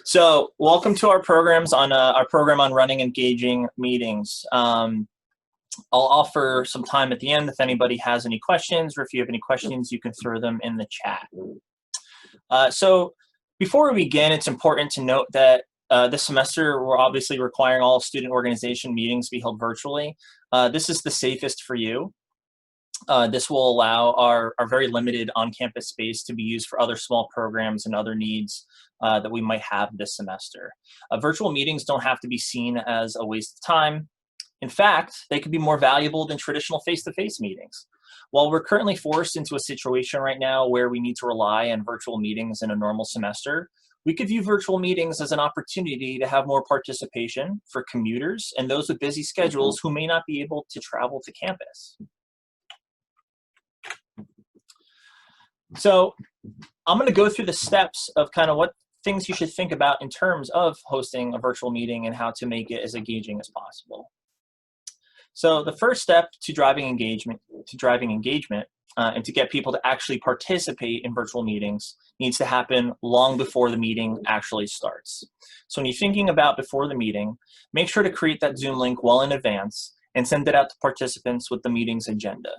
So, welcome to our programs on our program on running engaging meetings. I'll offer some time at the end if anybody has any questions, or if you have any questions, you can throw them in the chat. So, before we begin, it's important to note that this semester we're obviously requiring all student organization meetings be held virtually. This is the safest for you. This will allow our very limited on-campus space to be used for other small programs and other needs that we might have this semester. Virtual meetings don't have to be seen as a waste of time. In fact, they could be more valuable than traditional face-to-face meetings. While we're currently forced into a situation right now where we need to rely on virtual meetings in a normal semester, we could view virtual meetings as an opportunity to have more participation for commuters and those with busy schedules who may not be able to travel to campus. So I'm going to go through the steps of kind of what things you should think about in terms of hosting a virtual meeting and how to make it as engaging as possible. So the first step to driving engagement, and to get people to actually participate in virtual meetings needs to happen long before the meeting actually starts. So when you're thinking about before the meeting, make sure to create that Zoom link well in advance and send it out to participants with the meeting's agenda.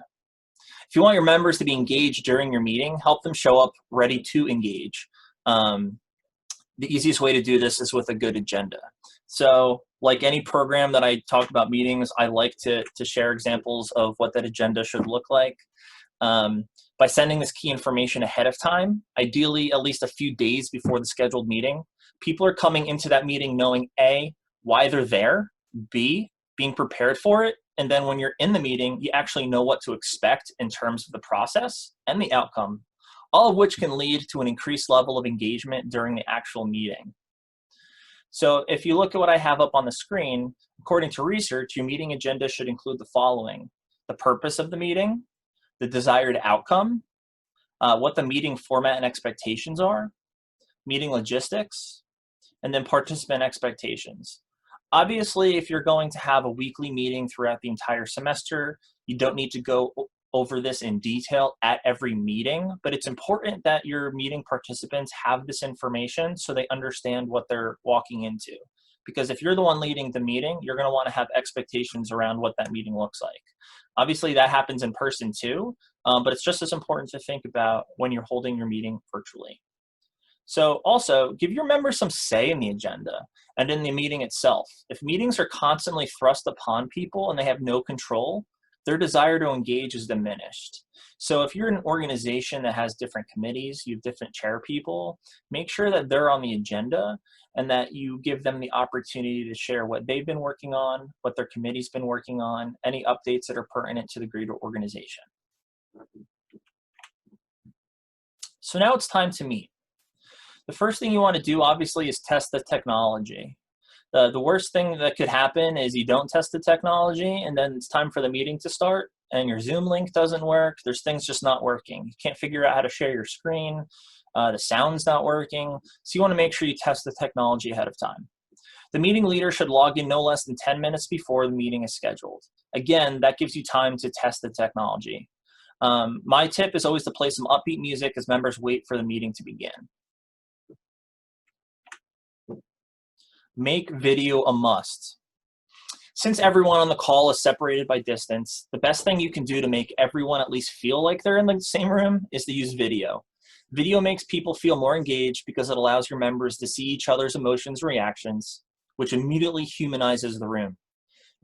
If you want your members to be engaged during your meeting, help them show up ready to engage. The easiest way to do this is with a good agenda. So like any program that I talk about meetings, I like to share examples of what that agenda should look like. By sending this key information ahead of time, ideally at least a few days before the scheduled meeting, people are coming into that meeting knowing A, why they're there, B, being prepared for it, and then when you're in the meeting, you actually know what to expect in terms of the process and the outcome, all of which can lead to an increased level of engagement during the actual meeting. So if you look at what I have up on the screen, according to research, your meeting agenda should include the following: the purpose of the meeting, the desired outcome, what the meeting format and expectations are, meeting logistics, and then participant expectations. Obviously, if you're going to have a weekly meeting throughout the entire semester, you don't need to go over this in detail at every meeting, but it's important that your meeting participants have this information so they understand what they're walking into. Because if you're the one leading the meeting, you're going to want to have expectations around what that meeting looks like. Obviously, that happens in person too, but it's just as important to think about when you're holding your meeting virtually. So also, give your members some say in the agenda and in the meeting itself. If meetings are constantly thrust upon people and they have no control, their desire to engage is diminished. So if you're an organization that has different committees, you have different chair people, make sure that they're on the agenda and that you give them the opportunity to share what they've been working on, what their committee's been working on, any updates that are pertinent to the greater organization. So now it's time to meet. The first thing you want to do, obviously, is test the technology. The worst thing that could happen is you don't test the technology, and then it's time for the meeting to start, and your Zoom link doesn't work. There's things just not working. You can't figure out how to share your screen. The sound's not working. So you want to make sure you test the technology ahead of time. The meeting leader should log in no less than 10 minutes before the meeting is scheduled. Again, that gives you time to test the technology. My tip is always to play some upbeat music as members wait for the meeting to begin. Make video a must. Since everyone on the call is separated by distance, the best thing you can do to make everyone at least feel like they're in the same room is to use video. Video makes people feel more engaged because it allows your members to see each other's emotions and reactions, which immediately humanizes the room.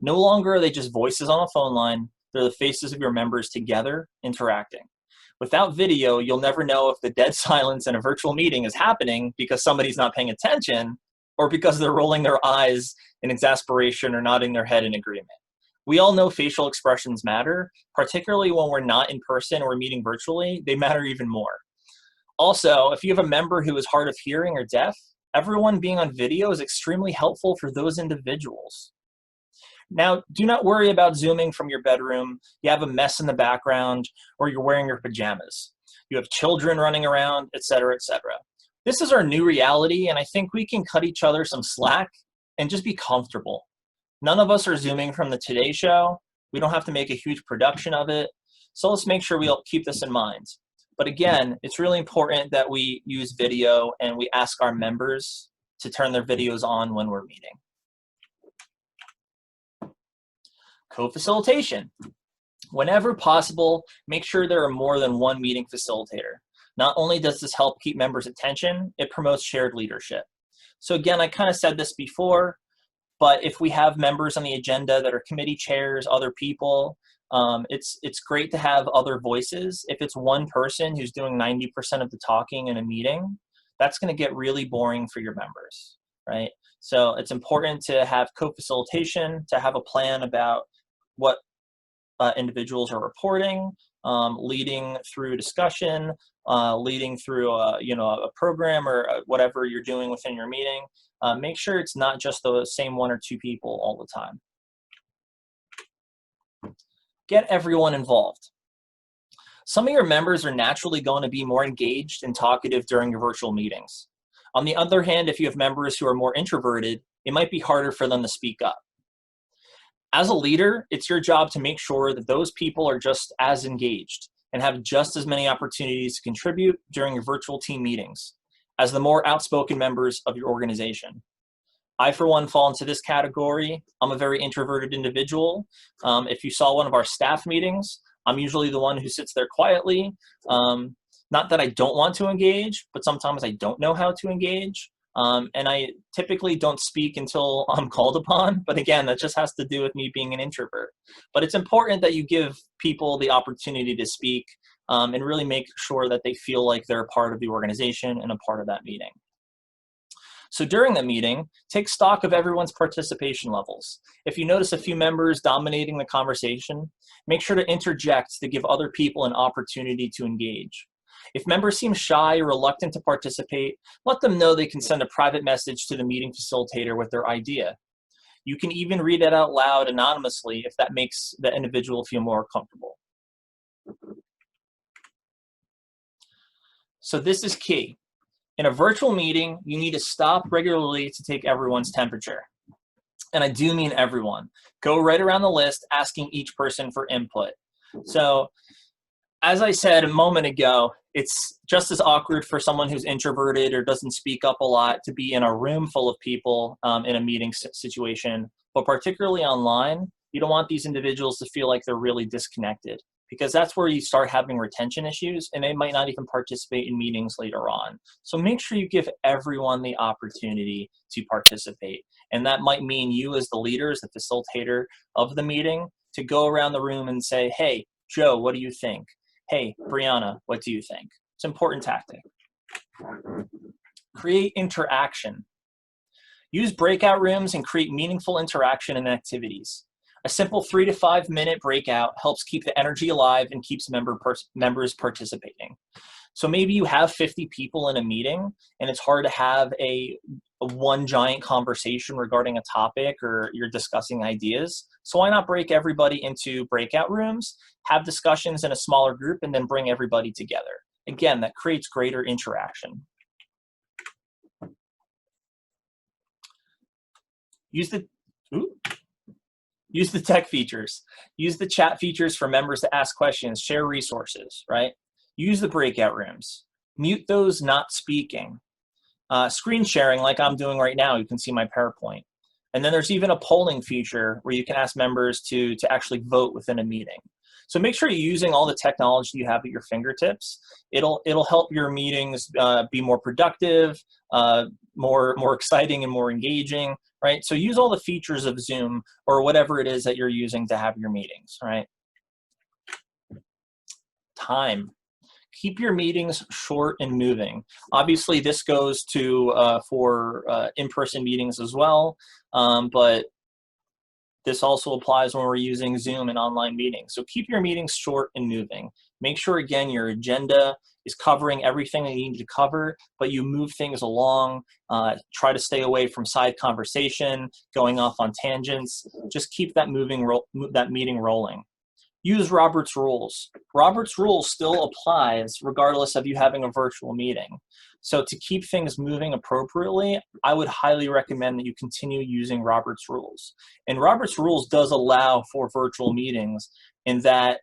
No longer are they just voices on a phone line, they're the faces of your members together, interacting. Without video, you'll never know if the dead silence in a virtual meeting is happening because somebody's not paying attention, or because they're rolling their eyes in exasperation or nodding their head in agreement. We all know facial expressions matter, particularly when we're not in person or meeting virtually, they matter even more. Also, if you have a member who is hard of hearing or deaf, everyone being on video is extremely helpful for those individuals. Now, do not worry about Zooming from your bedroom, you have a mess in the background, or you're wearing your pajamas. You have children running around, etc., etc. This is our new reality, and I think we can cut each other some slack and just be comfortable. None of us are Zooming from the Today Show. We don't have to make a huge production of it. So let's make sure we all keep this in mind. But again, it's really important that we use video and we ask our members to turn their videos on when we're meeting. Co-facilitation. Whenever possible, make sure there are more than one meeting facilitator. Not only does this help keep members' attention, it promotes shared leadership. So again, I kind of said this before, but if we have members on the agenda that are committee chairs, other people, it's great to have other voices. If it's one person who's doing 90% of the talking in a meeting, that's going to get really boring for your members, right? So it's important to have co-facilitation, to have a plan about what individuals are reporting, leading through discussion, leading through a program or whatever you're doing within your meeting. Make sure it's not just the same one or two people all the time. Get everyone involved. Some of your members are naturally going to be more engaged and talkative during your virtual meetings. On the other hand, if you have members who are more introverted, it might be harder for them to speak up. As a leader, it's your job to make sure that those people are just as engaged and have just as many opportunities to contribute during your virtual team meetings as the more outspoken members of your organization. I, for one, fall into this category. I'm a very introverted individual. If you saw one of our staff meetings, I'm usually the one who sits there quietly. Not that I don't want to engage, but sometimes I don't know how to engage. And I typically don't speak until I'm called upon. But again, that just has to do with me being an introvert. But it's important that you give people the opportunity to speak and really make sure that they feel like they're a part of the organization and a part of that meeting. So during the meeting, take stock of everyone's participation levels. If you notice a few members dominating the conversation, make sure to interject to give other people an opportunity to engage. If members seem shy or reluctant to participate, let them know they can send a private message to the meeting facilitator with their idea. You can even read it out loud anonymously if that makes the individual feel more comfortable. So this is key. In a virtual meeting, you need to stop regularly to take everyone's temperature. And I do mean everyone. Go right around the list asking each person for input. So as I said a moment ago, it's just as awkward for someone who's introverted or doesn't speak up a lot to be in a room full of people in a meeting situation, but particularly online, you don't want these individuals to feel like they're really disconnected, because that's where you start having retention issues and they might not even participate in meetings later on. So make sure you give everyone the opportunity to participate. And that might mean you as the leader, as the facilitator of the meeting, to go around the room and say, hey, Joe, what do you think? Hey, Brianna, what do you think? It's an important tactic. Create interaction. Use breakout rooms and create meaningful interaction and activities. A simple 3 to 5 minute breakout helps keep the energy alive and keeps members participating. So maybe you have 50 people in a meeting and it's hard to have a one giant conversation regarding a topic or you're discussing ideas. So why not break everybody into breakout rooms, have discussions in a smaller group, and then bring everybody together? Again, that creates greater interaction. Use the tech features. Use the chat features for members to ask questions, share resources, right? Use the breakout rooms. Mute those not speaking. Screen sharing, like I'm doing right now, you can see my PowerPoint. And then there's even a polling feature where you can ask members to actually vote within a meeting. So make sure you're using all the technology you have at your fingertips. It'll help your meetings be more productive, more exciting and more engaging, right? So use all the features of Zoom or whatever it is that you're using to have your meetings, right? Time. Keep your meetings short and moving. Obviously, this goes to for in-person meetings as well, but this also applies when we're using Zoom and online meetings. So keep your meetings short and moving. Make sure, again, your agenda is covering everything that you need to cover, but you move things along. Try to stay away from side conversation, going off on tangents. Just keep that meeting rolling. Use Robert's Rules. Robert's Rules still applies regardless of you having a virtual meeting. So to keep things moving appropriately, I would highly recommend that you continue using Robert's Rules. And Robert's Rules does allow for virtual meetings in that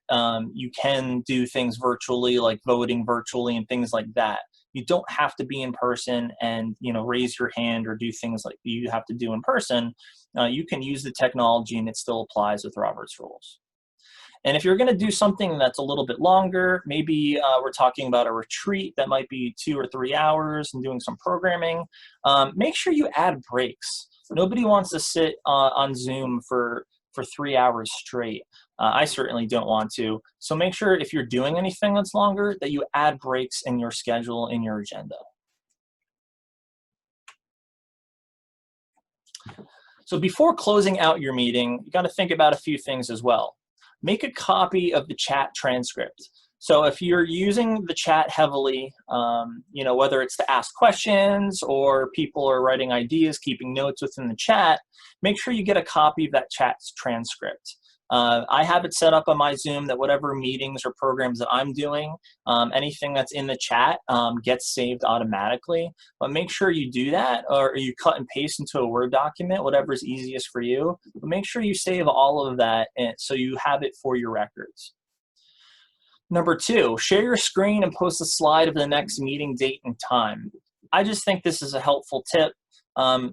you can do things virtually, like voting virtually and things like that. You don't have to be in person and, you know, raise your hand or do things like you have to do in person. You can use the technology and it still applies with Robert's rules. And if you're going to do something that's a little bit longer, maybe we're talking about a retreat that might be 2 or 3 hours and doing some programming, make sure you add breaks. Nobody wants to sit on Zoom for 3 hours straight. I certainly don't want to. So make sure if you're doing anything that's longer that you add breaks in your schedule, in your agenda. So before closing out your meeting, you got to think about a few things as well. Make a copy of the chat transcript. So if you're using the chat heavily, you know, whether it's to ask questions or people are writing ideas, keeping notes within the chat, make sure you get a copy of that chat's transcript. I have it set up on my Zoom that whatever meetings or programs that I'm doing, anything that's in the chat gets saved automatically. But make sure you do that, or you cut and paste into a Word document, whatever is easiest for you. But make sure you save all of that so you have it for your records. Number 2, share your screen and post a slide of the next meeting date and time. I just think this is a helpful tip.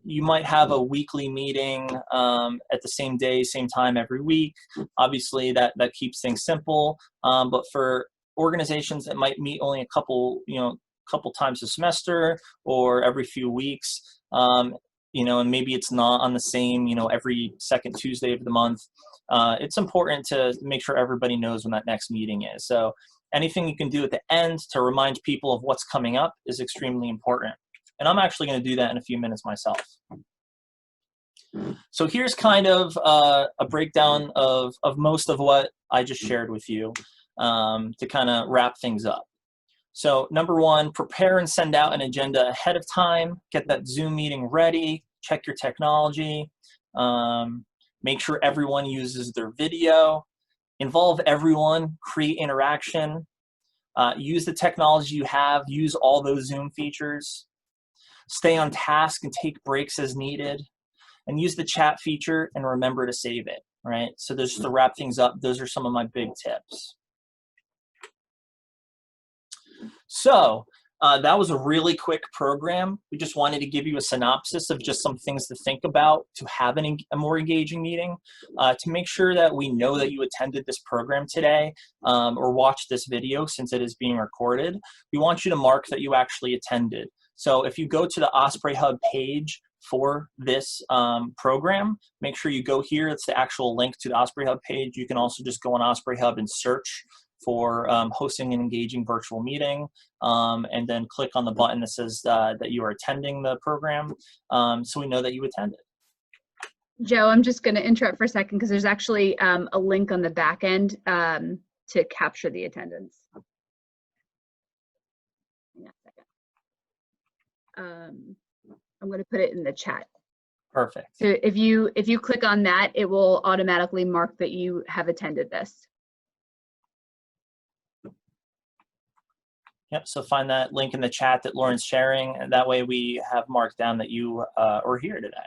You might have a weekly meeting at the same day, same time every week. Obviously, that keeps things simple. But for organizations that might meet only a couple times a semester or every few weeks, you know, and maybe it's not on the same, you know, every second Tuesday of the month, it's important to make sure everybody knows when that next meeting is. So anything you can do at the end to remind people of what's coming up is extremely important. And I'm actually going to do that in a few minutes myself. So here's kind of a breakdown of most of what I just shared with you to kind of wrap things up. So number 1, prepare and send out an agenda ahead of time. Get that Zoom meeting ready. Check your technology. Make sure everyone uses their video. Involve everyone. Create interaction. Use the technology you have. Use all those Zoom features. Stay on task and take breaks as needed. And use the chat feature and remember to save it, right? So just to wrap things up, those are some of my big tips. So that was a really quick program. We just wanted to give you a synopsis of just some things to think about to have a more engaging meeting, to make sure that we know that you attended this program today or watched this video since it is being recorded. We want you to mark that you actually attended. So if you go to the Osprey Hub page for this program, make sure you go here. It's the actual link to the Osprey Hub page. You can also just go on Osprey Hub and search for hosting an engaging virtual meeting, and then click on the button that says that you are attending the program, so we know that you attended. Joe, I'm just going to interrupt for a second because there's actually a link on the back end to capture the attendance. Hang on a second. I'm going to put it in the chat. Perfect. So if you click on that, it will automatically mark that you have attended this. Yep, so find that link in the chat that Lauren's sharing, and that way we have marked down that you are here today.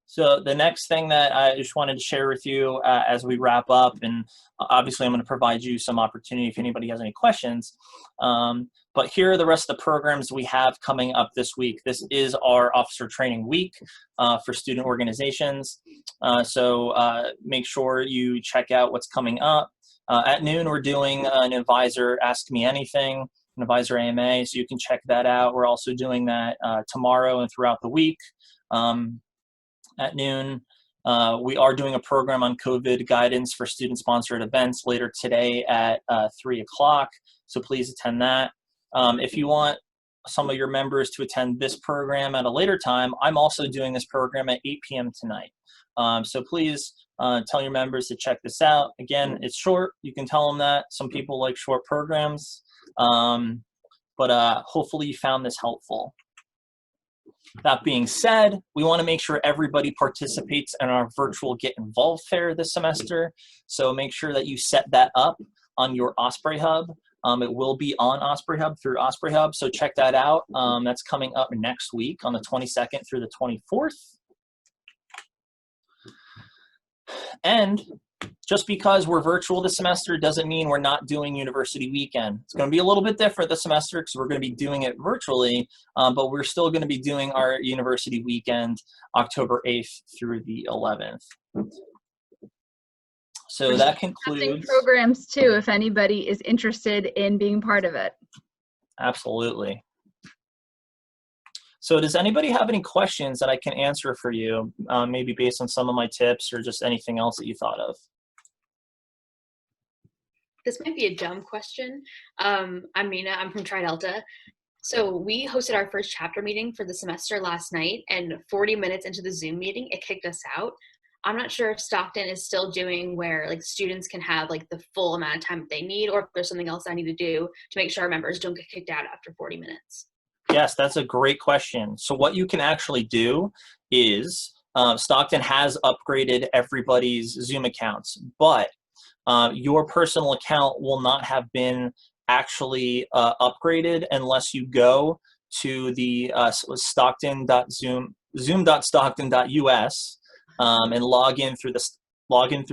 So the next thing that I just wanted to share with you as we wrap up, and obviously I'm going to provide you some opportunity if anybody has any questions, but here are the rest of the programs we have coming up this week. This is our Officer Training Week for student organizations, so make sure you check out what's coming up. At noon, we're doing an advisor Ask Me Anything, an advisor AMA, so you can check that out. We're also doing that tomorrow and throughout the week. At noon, we are doing a program on COVID guidance for student-sponsored events later today at 3 o'clock, so please attend that. If you want some of your members to attend this program at a later time, I'm also doing this program at 8 p.m. tonight. So please tell your members to check this out. Again, it's short. You can tell them that. Some people like short programs, but hopefully you found this helpful. That being said, we want to make sure everybody participates in our virtual Get Involved Fair this semester. So make sure that you set that up on your Osprey Hub. It will be on Osprey Hub through Osprey Hub, so check that out. That's coming up next week on the 22nd through the 24th. And Just because we're virtual this semester doesn't mean we're not doing university weekend. It's going to be a little bit different this semester because we're going to be doing it virtually, but we're still going to be doing our university weekend October 8th through the 11th. So that concludes. Programs too, if anybody is interested in being part of it. Absolutely. So does anybody have any questions that I can answer for you, maybe based on some of my tips or just anything else that you thought of? This might be a dumb question. I'm Mina, I'm from Tri Delta. So we hosted our first chapter meeting for the semester last night, and 40 minutes into the Zoom meeting, it kicked us out. I'm not sure if Stockton is still doing where like students can have like the full amount of time that they need, or if there's something else I need to do to make sure our members don't get kicked out after 40 minutes. Yes, that's a great question. So what you can actually do is Stockton has upgraded everybody's Zoom accounts, but your personal account will not have been actually upgraded unless you go to the zoom.stockton.us and log in through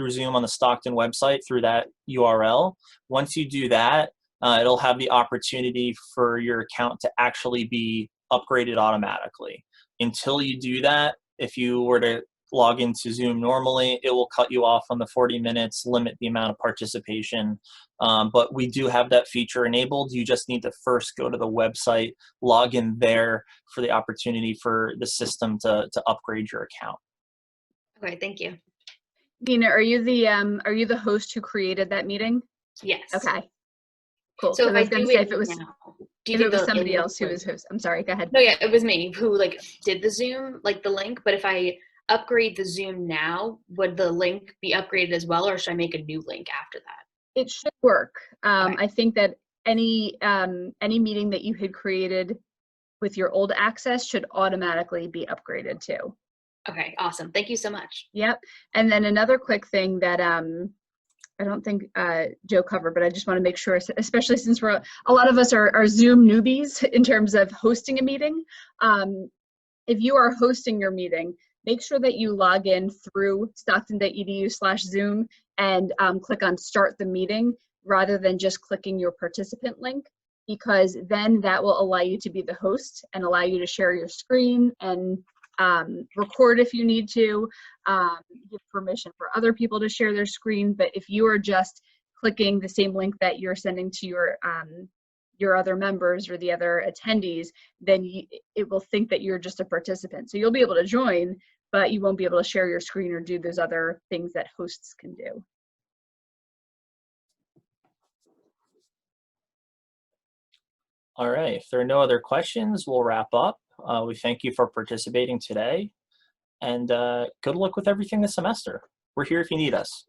Zoom on the Stockton website through that URL. Once you do that, it'll have the opportunity for your account to actually be upgraded automatically. Until you do that, if you were to log into Zoom normally, it will cut you off on the 40 minutes, limit the amount of participation. But we do have that feature enabled. You just need to first go to the website, log in there for the opportunity for the system to upgrade your account. Okay, thank you. Nina, are you the host who created that meeting? Yes. Okay. Cool. So if I was going to say if it was somebody else who was host. I'm sorry. Go ahead. No, yeah, it was me who like did the Zoom, like the link. But if I upgrade the Zoom now, would the link be upgraded as well, or should I make a new link after that? It should work. Okay. I think that any meeting that you had created with your old access should automatically be upgraded too. Okay, awesome. Thank you so much. Yep. And then another quick thing that I don't think Joe covered, but I just want to make sure, especially since a lot of us are Zoom newbies in terms of hosting a meeting. If you are hosting your meeting, make sure that you log in through stockton.edu/Zoom and click on Start the Meeting rather than just clicking your participant link, because then that will allow you to be the host and allow you to share your screen and record if you need to, give permission for other people to share their screen. But if you are just clicking the same link that you're sending to your other members or the other attendees, then it will think that you're just a participant. So you'll be able to join, but you won't be able to share your screen or do those other things that hosts can do. All right, if there are no other questions, we'll wrap up. We thank you for participating today, and good luck with everything this semester. We're here if you need us.